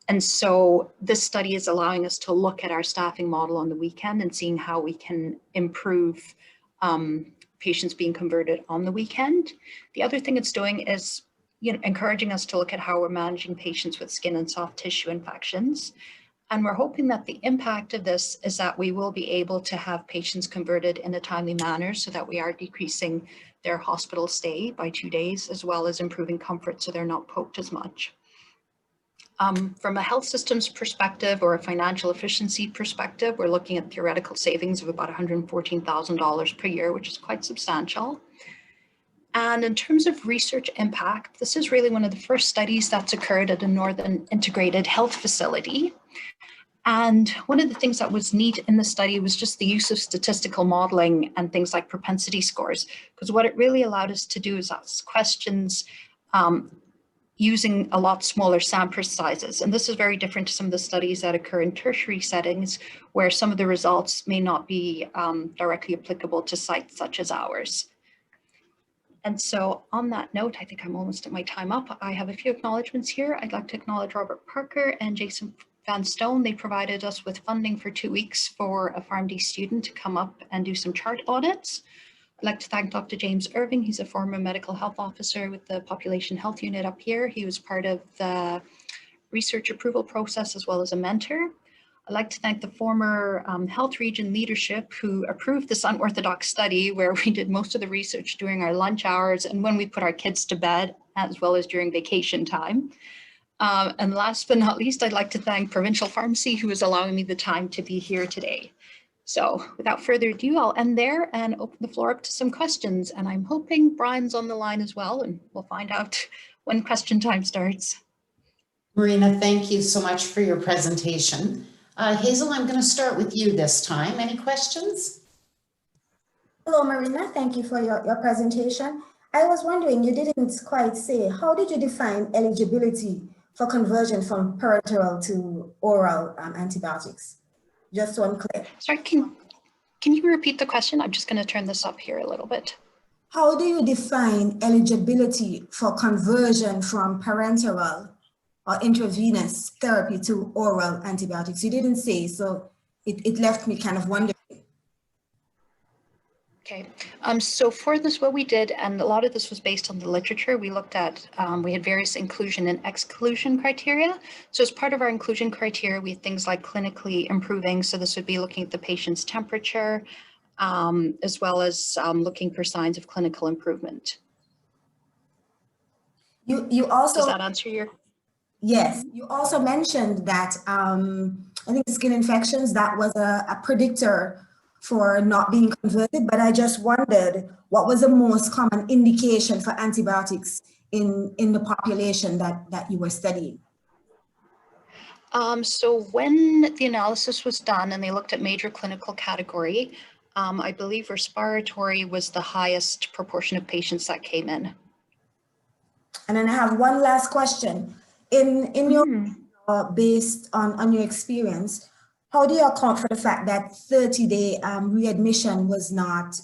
And so this study is allowing us to look at our staffing model on the weekend and seeing how we can improve patients being converted on the weekend. The other thing it's doing is encouraging us to look at how we're managing patients with skin and soft tissue infections. And we're hoping that the impact of this is that we will be able to have patients converted in a timely manner so that we are decreasing their hospital stay by 2 days, as well as improving comfort so they're not poked as much. From a health systems perspective or a financial efficiency perspective, we're looking at theoretical savings of about $114,000 per year, which is quite substantial. And in terms of research impact, this is really one of the first studies that's occurred at a Northern Integrated Health Facility. And one of the things that was neat in the study was just the use of statistical modeling and things like propensity scores, because what it really allowed us to do is ask questions using a lot smaller sample sizes. And this is very different to some of the studies that occur in tertiary settings, where some of the results may not be directly applicable to sites such as ours. And so on that note, I think I'm almost at my time up. I have a few acknowledgements here. I'd like to acknowledge Robert Parker and Jason Van Stone. They provided us with funding for 2 weeks for a PharmD student to come up and do some chart audits. I'd like to thank Dr. James Irving. He's a former medical health officer with the Population Health Unit up here. He was part of the research approval process as well as a mentor. I'd like to thank the former health region leadership who approved this unorthodox study where we did most of the research during our lunch hours and when we put our kids to bed, as well as during vacation time. And last but not least, I'd like to thank Provincial Pharmacy who is allowing me the time to be here today. So without further ado, I'll end there and open the floor up to some questions. And I'm hoping Brian's on the line as well, and we'll find out when question time starts. Marina, thank you so much for your presentation. Hazel, I'm going to start with you this time. Any questions? Hello, Marina. Thank you for your presentation. I was wondering, you didn't quite say, how did you define eligibility for conversion from parenteral to oral antibiotics? Just so I'm clear. Sorry, can you repeat the question? I'm just going to turn this up here a little bit. How do you define eligibility for conversion from parenteral or intravenous therapy to oral antibiotics? You didn't say, so it left me kind of wondering. Okay, so for this, what we did, and a lot of this was based on the literature, we looked at, we had various inclusion and exclusion criteria. So as part of our inclusion criteria, we had things like clinically improving. So this would be looking at the patient's temperature, as well as looking for signs of clinical improvement. You also— Does that answer your— Yes, you also mentioned that I think skin infections, that was a predictor for not being converted, but I just wondered what was the most common indication for antibiotics in the population that you were studying? So when the analysis was done and they looked at major clinical category, I believe respiratory was the highest proportion of patients that came in. And then I have one last question. In your based on your experience, how do you account for the fact that 30-day readmission was not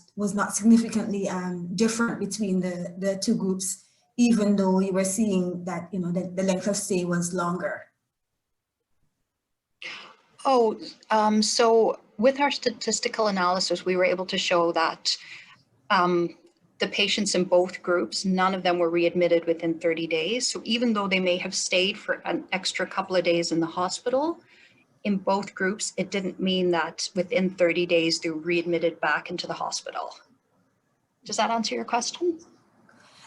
significantly different between the two groups, even though you were seeing that the length of stay was longer? Oh, so with our statistical analysis, we were able to show that the patients in both groups, none of them were readmitted within 30 days. So even though they may have stayed for an extra couple of days in the hospital, in both groups, it didn't mean that within 30 days they were readmitted back into the hospital. Does that answer your question?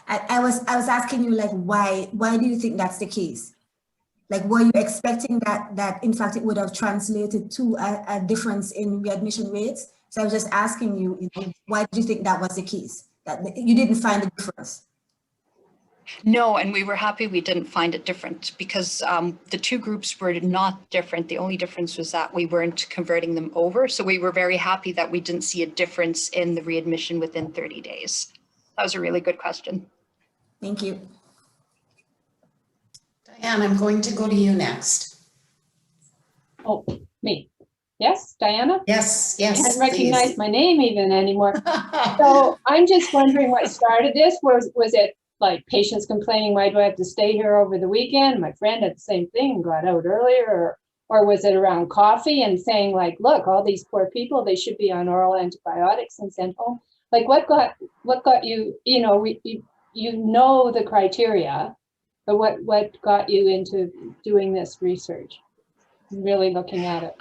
I was asking you, like, why do you think that's the case? Like, were you expecting that in fact it would have translated to a difference in readmission rates? So I was just asking you, why do you think that was the case? That you didn't find the difference? No, and we were happy we didn't find it different because the two groups were not different. The only difference was that we weren't converting them over. So we were very happy that we didn't see a difference in the readmission within 30 days. That was a really good question. Thank you. Diane, I'm going to go to you next. Oh, me. Yes, Diana? Yes, I yes, can't recognize please. my name even anymore. So I'm just wondering what started this. Was it like patients complaining, why do I have to stay here over the weekend? My friend had the same thing, got out earlier, or was it around coffee and saying like, look, all these poor people, they should be on oral antibiotics and sent home? Like what got you, you know the criteria, but what got you into doing this research, really looking at it?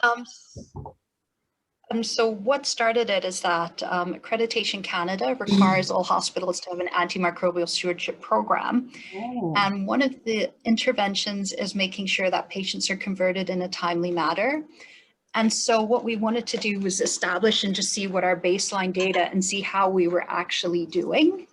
So what started it is that Accreditation Canada requires all hospitals to have an antimicrobial stewardship program. Oh. And one of the interventions is making sure that patients are converted in a timely manner. And so what we wanted to do was establish and just see what our baseline data and see how we were actually doing.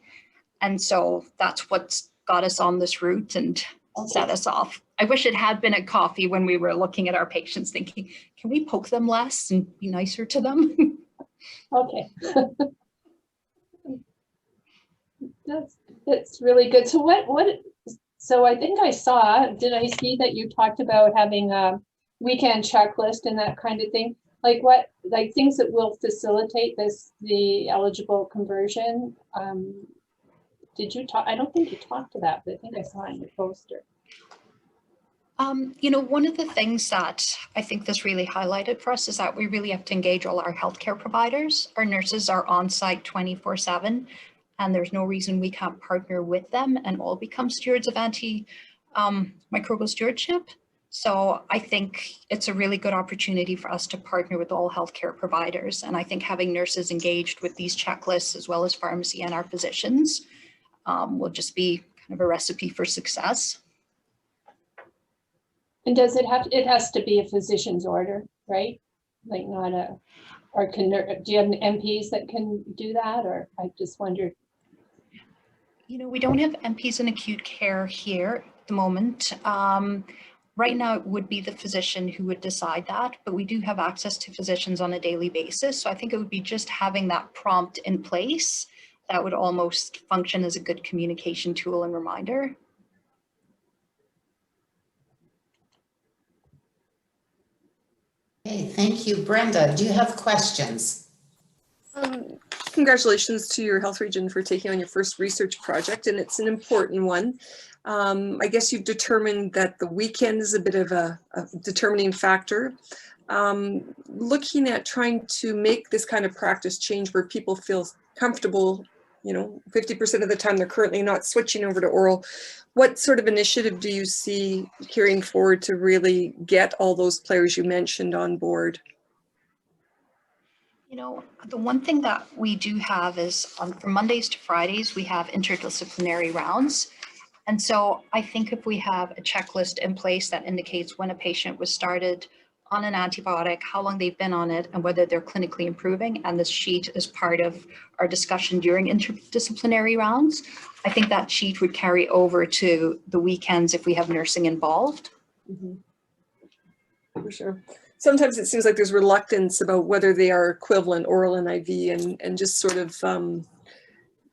And so that's what's got us on this route and set us off. I wish it had been a coffee when we were looking at our patients thinking, can we poke them less and be nicer to them? Okay. That's really good. So so I think did I see that you talked about having a weekend checklist and that kind of thing? Like things that will facilitate the eligible conversion? Did you talk? I don't think you talked to that, but I think I saw it in the poster. One of the things that I think this really highlighted for us is that we really have to engage all our healthcare providers. Our nurses are on site 24/7, and there's no reason we can't partner with them and all become stewards of antimicrobial stewardship. So I think it's a really good opportunity for us to partner with all healthcare providers. And I think having nurses engaged with these checklists, as well as pharmacy and our physicians, will just be kind of a recipe for success. And does it has to be a physician's order, right? Like not a, or do you have MPs that can do that? Or I just wondered. You know, we don't have MPs in acute care here at the moment. Right now, it would be the physician who would decide that, but we do have access to physicians on a daily basis. So I think it would be just having that prompt in place that would almost function as a good communication tool and reminder. Okay, thank you. Brenda, do you have questions? Congratulations to your health region for taking on your first research project, and it's an important one. I guess you've determined that the weekend is a bit of a determining factor. Looking at trying to make this kind of practice change where people feel comfortable, you know, 50% of the time they're currently not switching over to oral. What sort of initiative do you see carrying forward to really get all those players you mentioned on board? You know, the one thing that we do have is from Mondays to Fridays, we have interdisciplinary rounds. And so I think if we have a checklist in place that indicates when a patient was started on an antibiotic, how long they've been on it, and whether they're clinically improving, and this sheet is part of our discussion during interdisciplinary rounds, I think that sheet would carry over to the weekends if we have nursing involved. Mm-hmm. For sure. Sometimes it seems like there's reluctance about whether they are equivalent, oral and IV, and just sort of,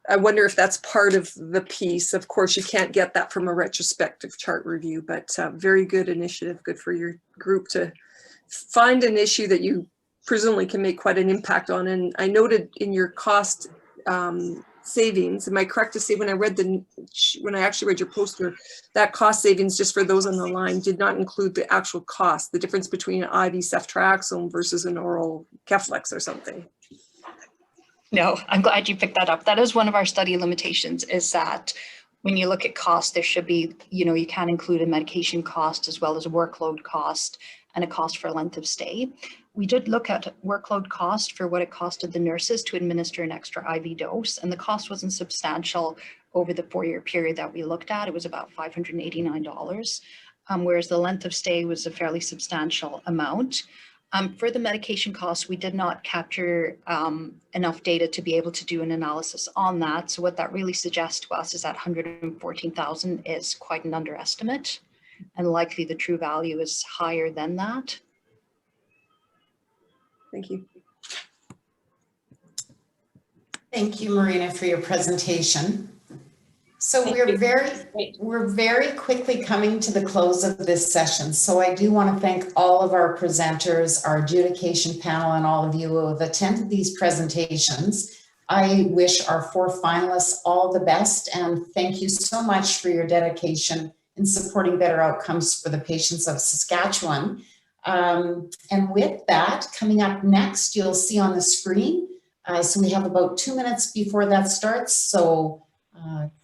I wonder if that's part of the piece. Of course, you can't get that from a retrospective chart review, but very good initiative, good for your group to find an issue that you presumably can make quite an impact on. And I noted in your cost savings, am I correct to say when I actually read your poster, that cost savings, just for those on the line, did not include the actual cost, the difference between an IV ceftriaxone versus an oral Keflex or something? No, I'm glad you picked that up. That is one of our study limitations, is that when you look at cost, there should be, you know, you can include a medication cost as well as a workload cost and a cost for length of stay. We did look at workload cost for what it costed the nurses to administer an extra IV dose, and the cost wasn't substantial over the 4-year period that we looked at. It was about $589, whereas the length of stay was a fairly substantial amount. For the medication costs, we did not capture enough data to be able to do an analysis on that. So what that really suggests to us is that 114,000 is quite an underestimate, and likely the true value is higher than that. Thank you. Thank you, Marina, for your presentation. So we're very quickly coming to the close of this session. So I do want to thank all of our presenters, our adjudication panel, and all of you who have attended these presentations. I wish our 4 finalists all the best, and thank you so much for your dedication in supporting better outcomes for the patients of Saskatchewan. And with that, coming up next, you'll see on the screen. So we have about 2 minutes before that starts. So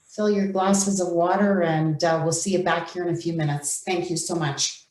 fill your glasses of water, and we'll see you back here in a few minutes. Thank you so much.